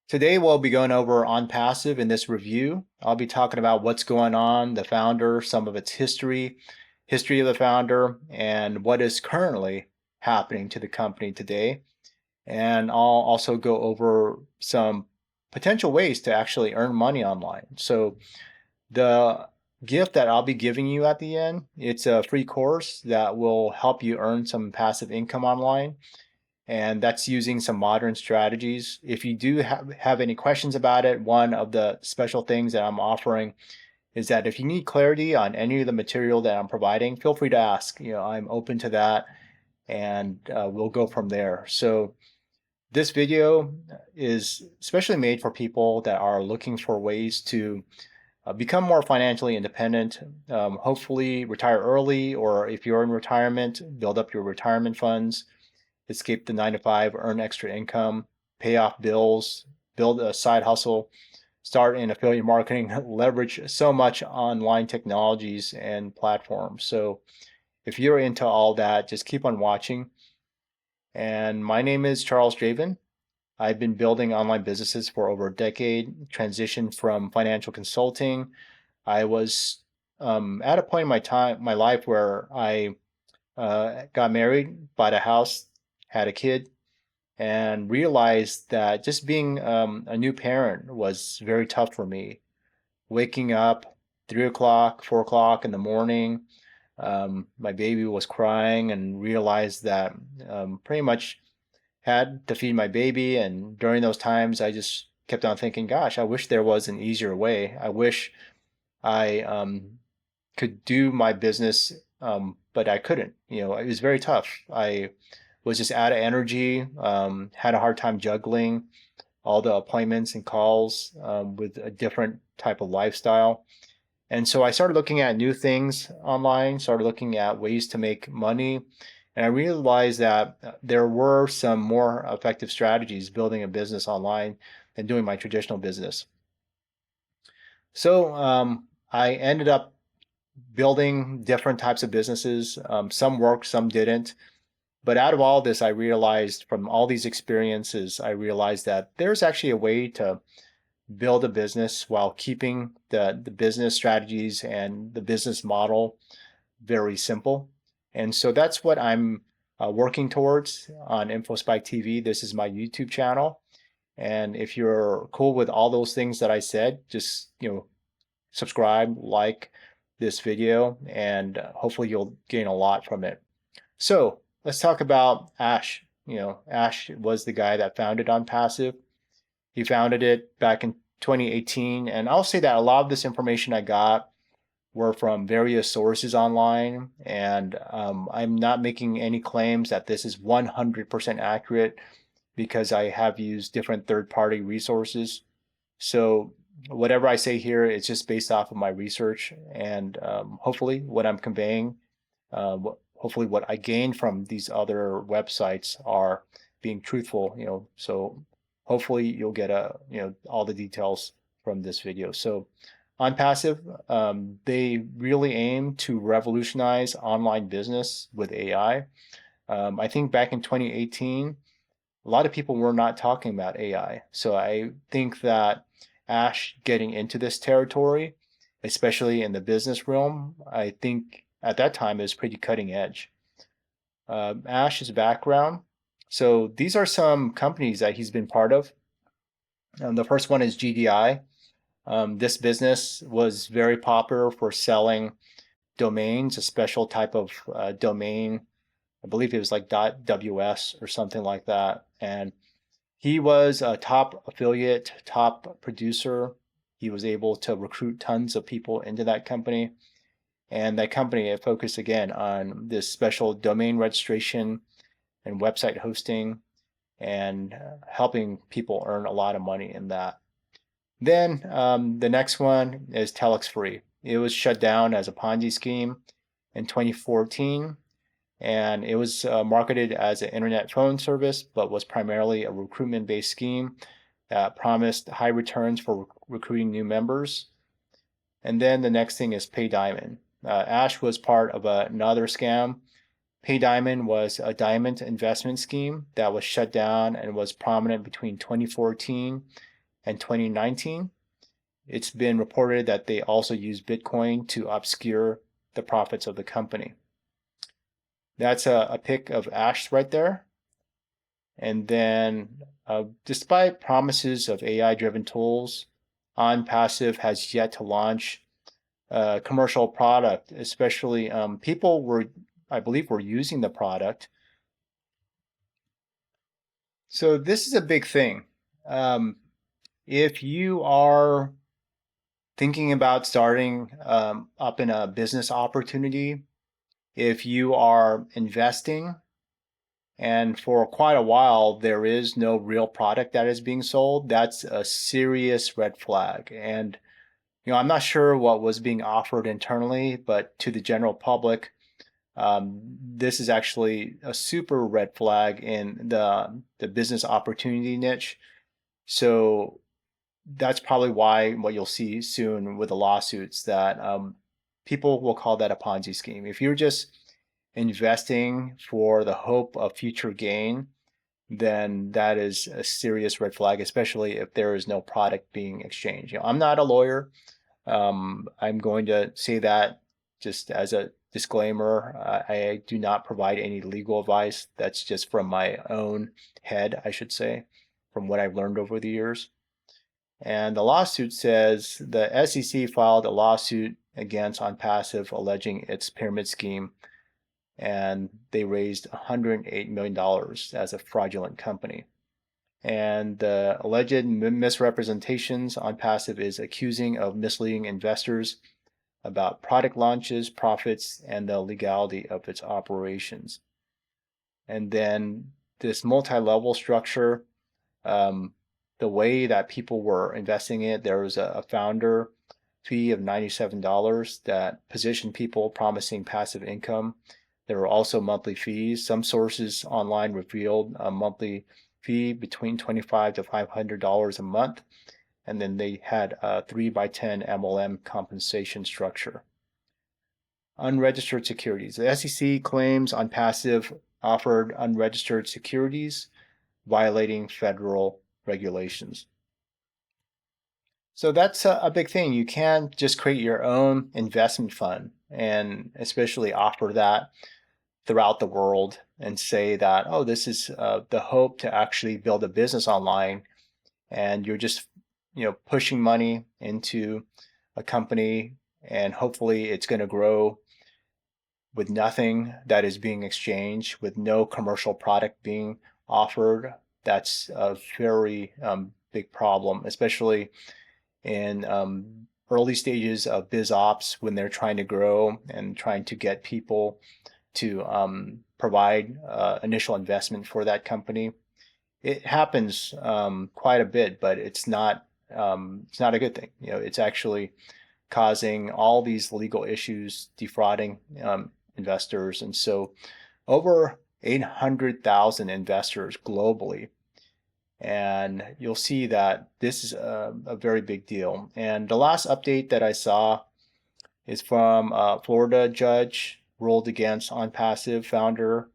Today we'll be going over ONPASSIVE in this review. I'll be talking about what's going on, the founder, some of its history of the founder, and what is currently happening to the company today. And I'll also go over some potential ways to actually earn money online. So the gift that I'll be giving you at the end, it's a free course that will help you earn some passive income online, and that's using some modern strategies. If you do have any questions about it, one of the special things that I'm offering is that if you need clarity on any of the material that I'm providing, feel free to ask. I'm open to that, and we'll go from there. So this video is especially made for people that are looking for ways to become more financially independent, hopefully retire early, or if you're in retirement, build up your retirement funds, escape the 9 to 5, earn extra income, pay off bills, build a side hustle, start in affiliate marketing, leverage so much online technologies and platforms. So if you're into all that, just keep on watching. And my name is Charles Draven. I've been building online businesses for over a decade, transitioned from financial consulting. I was at a point in my life where I got married, bought a house, had a kid, and realized that just being a new parent was very tough for me. Waking up 3 o'clock, 4 o'clock in the morning, my baby was crying, and realized that pretty much had to feed my baby. And during those times, I just kept on thinking, gosh, I wish there was an easier way. I wish I could do my business, but I couldn't. It was very tough. I was just out of energy, had a hard time juggling all the appointments and calls with a different type of lifestyle. And so I started looking at new things online, started looking at ways to make money. And I realized that there were some more effective strategies building a business online than doing my traditional business. So I ended up building different types of businesses. Some worked, some didn't. But out of all this, I realized from all these experiences, I realized that there's actually a way to build a business while keeping the business strategies and the business model very simple. And so that's what I'm working towards on InfoSpike TV. This is my YouTube channel. And if you're cool with all those things that I said, just, subscribe, like this video, and hopefully you'll gain a lot from it. So let's talk about Ash. Ash was the guy that founded OnPassive. He founded it back in 2018, and I'll say that a lot of this information I got were from various sources online, and I'm not making any claims that this is 100% accurate because I have used different third-party resources. So whatever I say here is just based off of my research, and hopefully what I'm conveying, hopefully what I gained from these other websites are being truthful. So hopefully you'll get all the details from this video. So OnPassive, they really aim to revolutionize online business with AI. I think back in 2018, a lot of people were not talking about AI. So I think that Ash getting into this territory, especially in the business realm, I think at that time is pretty cutting edge. Ash's background. So these are some companies that he's been part of. The first one is GDI. This business was very popular for selling domains, a special type of domain. I believe it was like .ws or something like that. And he was a top affiliate, top producer. He was able to recruit tons of people into that company. And that company focused again on this special domain registration and website hosting, and helping people earn a lot of money in that. Then the next one is Telex Free. It was shut down as a Ponzi scheme in 2014, and it was marketed as an internet phone service, but was primarily a recruitment-based scheme that promised high returns for recruiting new members. And then the next thing is Pay Diamond. Ash was part of another scam. Pay Diamond was a diamond investment scheme that was shut down and was prominent between 2014 and 2019. It's been reported that they also use Bitcoin to obscure the profits of the company. That's a pic of Ash right there. And then, despite promises of AI-driven tools, ONPASSIVE has yet to launch a commercial product. Especially, people I believe, were using the product. So this is a big thing. If you are thinking about starting up in a business opportunity, if you are investing, and for quite a while there is no real product that is being sold, that's a serious red flag. And I'm not sure what was being offered internally, but to the general public, this is actually a super red flag in the business opportunity niche. So that's probably why what you'll see soon with the lawsuits, that people will call that a Ponzi scheme. If you're just investing for the hope of future gain, then that is a serious red flag, especially if there is no product being exchanged. I'm not a lawyer. I'm going to say that just as a disclaimer. I do not provide any legal advice. That's just from my own head, I should say, from what I've learned over the years. And the lawsuit says the SEC filed a lawsuit against OnPassive alleging its pyramid scheme, and they raised $108 million as a fraudulent company. And the alleged misrepresentations OnPassive is accusing of misleading investors about product launches, profits, and the legality of its operations. And then this multi-level structure, the way that people were investing it, there was a founder fee of $97 that positioned people promising passive income. There were also monthly fees. Some sources online revealed a monthly fee between $25 to $500 a month. And then they had a 3x10 MLM compensation structure. Unregistered securities. The SEC claims OnPassive offered unregistered securities, violating federal regulations. So that's a big thing. You can't just create your own investment fund and especially offer that throughout the world and say that, oh, this is the hope to actually build a business online, and you're just pushing money into a company and hopefully it's going to grow with nothing that is being exchanged, with no commercial product being offered. That's a very big problem, especially in early stages of biz ops when they're trying to grow and trying to get people to provide initial investment for that company. It happens quite a bit, but it's not a good thing. It's actually causing all these legal issues, defrauding investors. And so over 800,000 investors globally. And you'll see that this is a very big deal. And the last update that I saw is from a Florida judge ruled against OnPassive founder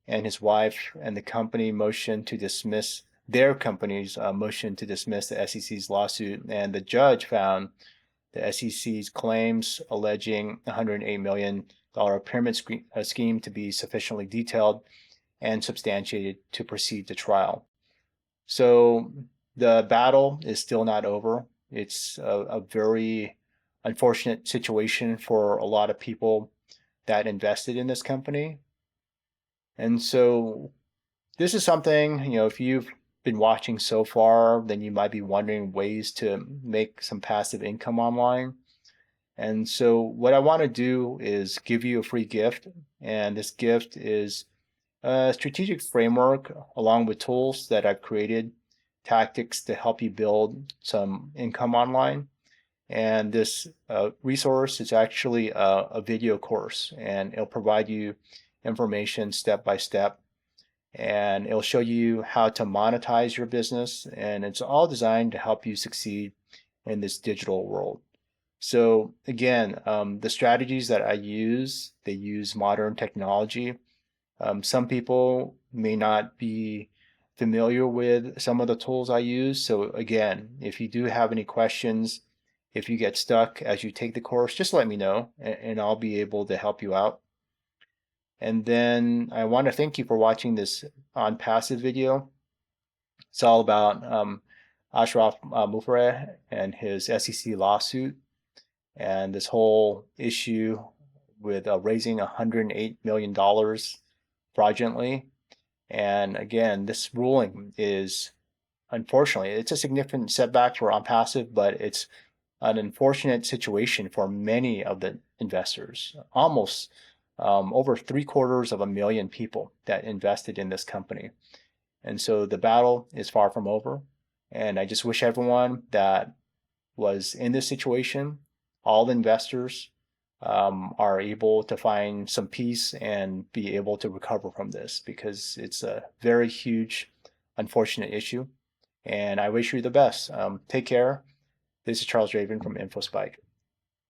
and his wife, and the company motion to dismiss their company's motion to dismiss the SEC's lawsuit. And the judge found the SEC's claims alleging $108 million pyramid scheme to be sufficiently detailed and substantiated to proceed to trial. So the battle is still not over. It's a very unfortunate situation for a lot of people that invested in this company. And so this is something, if you've been watching so far, then you might be wondering ways to make some passive income online. And so what I want to do is give you a free gift. And this gift is a strategic framework along with tools that I've created, tactics to help you build some income online. And this resource is actually a video course, and it'll provide you information step by step, and it'll show you how to monetize your business, and it's all designed to help you succeed in this digital world. So again, the strategies that I use, they use modern technology. Some people may not be familiar with some of the tools I use. So again, if you do have any questions, if you get stuck as you take the course, just let me know and I'll be able to help you out. And then I want to thank you for watching this ONPASSIVE video. It's all about Ashraf Mufareh and his SEC lawsuit and this whole issue with raising $108 million fraudulently. And again, this ruling is, unfortunately, it's a significant setback for ONPASSIVE, but it's an unfortunate situation for many of the investors. Almost over 750,000 people that invested in this company. And so the battle is far from over. And I just wish everyone that was in this situation, all the investors, are able to find some peace and be able to recover from this, because it's a very huge, unfortunate issue. And I wish you the best. Take care. This is Charles Raven from InfoSpike.